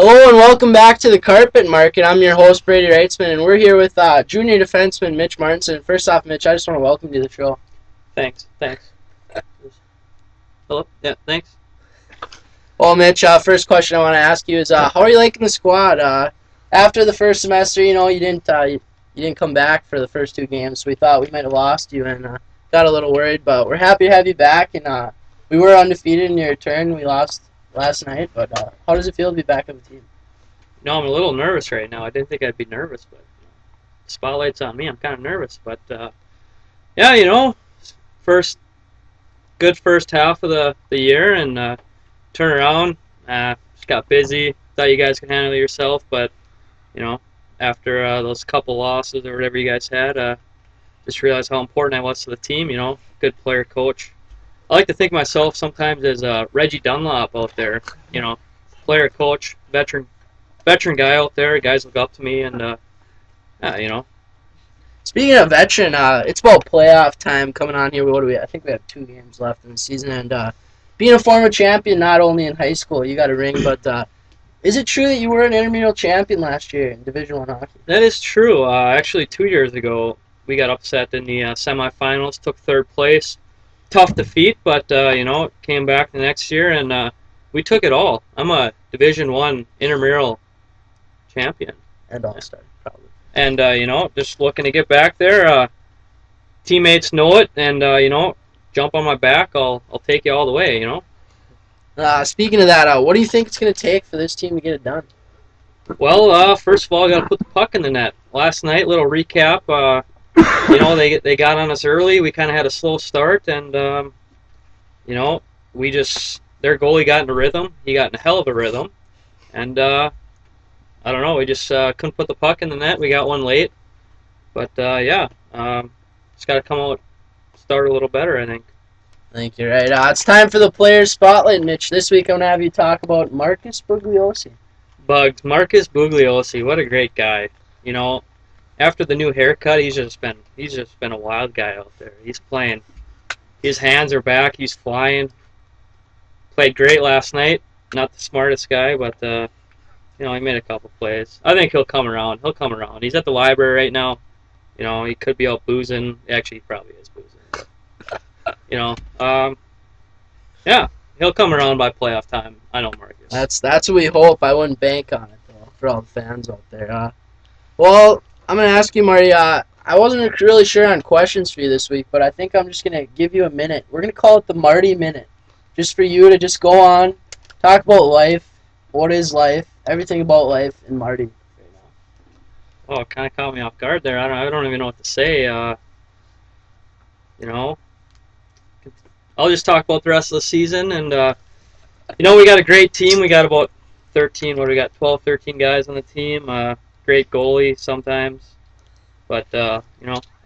Hello and welcome back to the Carpet Market. I'm your host, Brady Reitzman, and we're here with junior defenseman Mitch Martinson. First off, Mitch, I just want to welcome you to the show. Thanks. Hello? Yeah, thanks. Well, Mitch, first question I want to ask you is, how are you liking the squad? After the first semester, you didn't come back for the first two games, so we thought we might have lost you and got a little worried, but we're happy to have you back, and we were undefeated in your return. We lost last night, but how does it feel to be back on the team? No, I'm a little nervous right now. I didn't think I'd be nervous, but the spotlight's on me. I'm kind of nervous, but yeah, good first half of the year, and turn around. Just got busy. Thought you guys could handle it yourself, but after those couple losses or whatever you guys had, just realized how important I was to the team. Good player, coach. I like to think of myself sometimes as Reggie Dunlop out there. Player, coach, veteran guy out there. Guys look up to me, and Speaking of veteran, it's about playoff time coming on here. I think we have 2 games left in the season, and being a former champion, not only in high school, you got a ring, but is it true that you were an intramural champion last year in Division I hockey? That is true. Actually, 2 years ago, we got upset in the semifinals, took 3rd place. Tough defeat, but came back the next year, and we took it all. I'm a Division I intramural champion. And all-star, probably. And, just looking to get back there. Teammates know it, and, jump on my back. I'll take you all the way, Speaking of that, what do you think it's going to take for this team to get it done? Well, first of all, I got to put the puck in the net. Last night, little recap, they got on us early. We kind of had a slow start, and, their goalie got in a rhythm. He got in a hell of a rhythm. And, I don't know, we just couldn't put the puck in the net. We got one late. But, just got to come out, start a little better, I think. I think you're right. It's time for the Players Spotlight, Mitch. This week I'm going to have you talk about Marcus Bugliosi. Marcus Bugliosi, what a great guy. After the new haircut, he's just been a wild guy out there. He's playing. His hands are back. He's flying. Played great last night. Not the smartest guy, but he made a couple plays. I think he'll come around. He's at the library right now. He could be out boozing. Actually, he probably is boozing. But, yeah, he'll come around by playoff time. I know Marcus. That's what we hope. I wouldn't bank on it though for all the fans out there. Well, I'm gonna ask you, Marty. I wasn't really sure on questions for you this week, but I think I'm just gonna give you a minute. We're gonna call it the Marty Minute, just for you to just go on, talk about life. What is life? Everything about life in Marty right now. Oh, it kind of caught me off guard there. I don't even know what to say. I'll just talk about the rest of the season, and we got a great team. We got about 12, 13 guys on the team. Great goalie sometimes, but other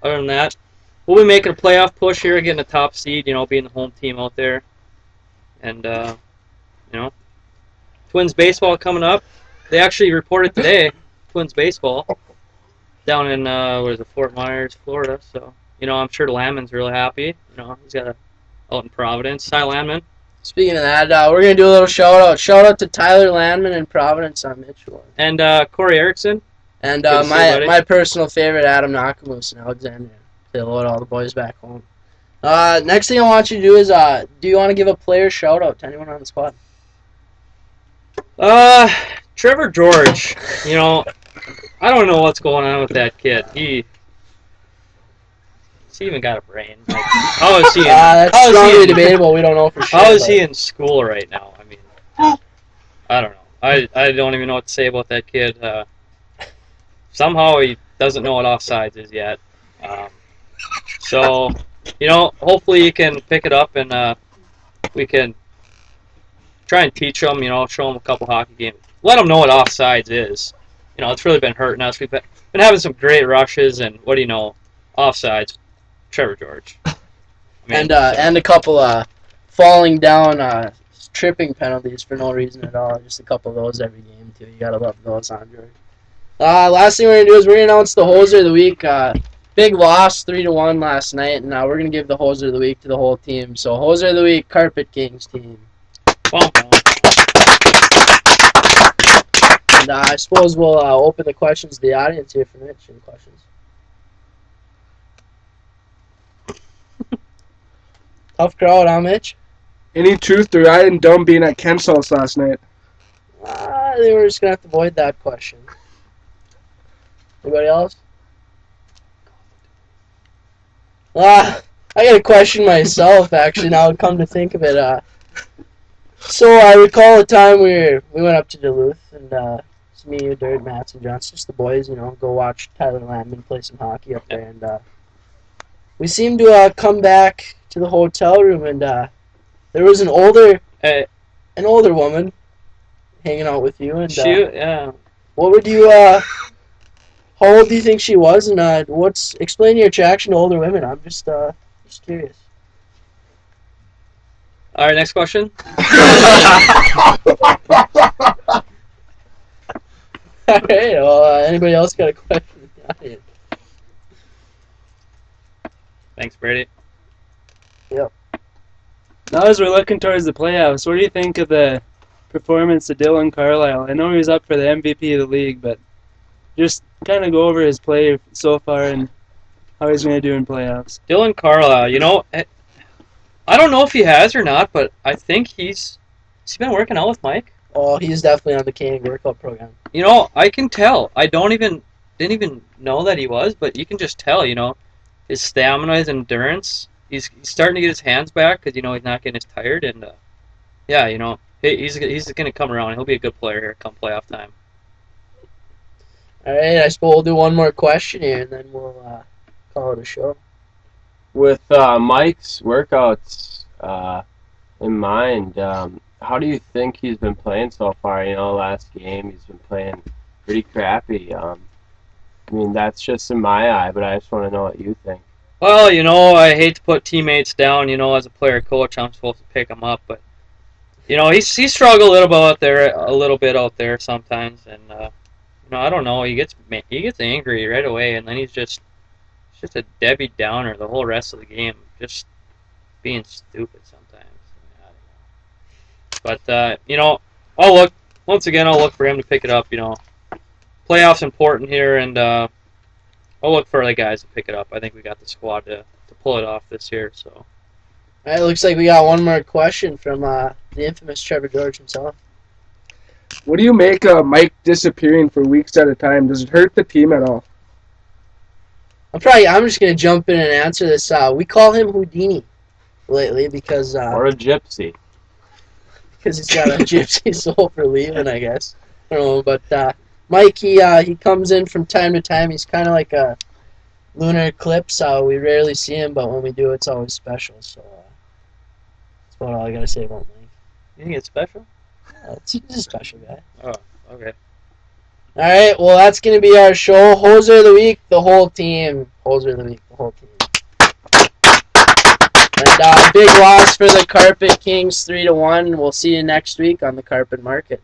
than that, we'll be making a playoff push here, getting a top seed. Being the home team out there, and Twins baseball coming up. They actually reported today, Twins baseball down in Fort Myers, Florida. So I'm sure Landman's really happy. He's got out in Providence. Hi, Landman. Speaking of that, we're going to do a little shout-out. Shout-out to Tyler Landman in Providence on Mitchell. And Corey Erickson. And my personal favorite, Adam Nakamoose in Alexandria. Say hello to all the boys back home. Next thing I want you to do is, do you want to give a player shout-out to anyone on the squad? Trevor George. I don't know what's going on with that kid. He's even got a brain. How is he? That's strongly debatable. We don't know for sure. How is he in school right now? I mean, I don't know. I don't even know what to say about that kid. Somehow he doesn't know what offsides is yet. So, hopefully you can pick it up, and we can try and teach him. Show him a couple hockey games. Let him know what offsides is. It's really been hurting us. We've been having some great rushes, and what do you know? Offsides. Trevor George. And a couple falling down tripping penalties for no reason at all. Just a couple of those every game, too. You got to love those on George. Last thing we're going to do is we're going to announce the Hoser of the Week. Big loss, 3-1 last night, and we're going to give the Hoser of the Week to the whole team. So, Hoser of the Week, Carpet Kings team. And I suppose we'll open the questions to the audience here for Mitch. Any questions? Tough crowd, huh, Mitch? Any truth to Ryan Dunn being at Kent's house last night? I think we're just going to have to avoid that question. Anybody else? I got a question myself, actually, now come to think of it. So I recall a time we went up to Duluth, and it's me, Dirt, Mats, and Johnson, just the boys, go watch Tyler Landman play some hockey up there. And we seemed to come back to the hotel room, and there was an older woman hanging out with you. And what would you how old do you think she was, and explain your attraction to older women? I'm just curious. All right, next question. All right. Well, anybody else got a question? Thanks, Brady. Yep. Now as we're looking towards the playoffs, what do you think of the performance of Dylan Carlisle? I know he was up for the MVP of the league, but just kind of go over his play so far and how he's going to do in playoffs. Dylan Carlisle, I don't know if he has or not, but I think has he been working out with Mike? Oh, he's definitely on the Koenig workout program. I can tell. I didn't even know that he was, but you can just tell, his stamina, his endurance. He's starting to get his hands back because, he's not getting as tired. And, he's going to come around. He'll be a good player here come playoff time. All right, I suppose we'll do one more question here, and then we'll call it a show. With Mike's workouts in mind, how do you think he's been playing so far? Last game he's been playing pretty crappy. That's just in my eye, but I just want to know what you think. Well, I hate to put teammates down. As a player coach, I'm supposed to pick them up, but he struggled a little bit out there sometimes, and I don't know. He gets angry right away, and then he's just a Debbie Downer the whole rest of the game, just being stupid sometimes. I don't know. But I'll look for him to pick it up. Playoffs important here, and I'll look for other guys to pick it up. I think we got the squad to pull it off this year. So. All right, looks like we got one more question from the infamous Trevor George himself. What do you make of Mike disappearing for weeks at a time? Does it hurt the team at all? I'm just gonna jump in and answer this. We call him Houdini lately because or a gypsy. Because he's got a gypsy soul for leaving, I guess. I don't know, but Mike, he comes in from time to time. He's kind of like a lunar eclipse. We rarely see him, but when we do, it's always special. So that's about all I gotta say about Mike. You think it's special? He's a special guy. Oh, okay. All right, well, that's going to be our show. Hoser of the Week, the whole team. Hoser of the Week, the whole team. And big loss for the Carpet Kings, 3-1. We'll see you next week on the Carpet Market.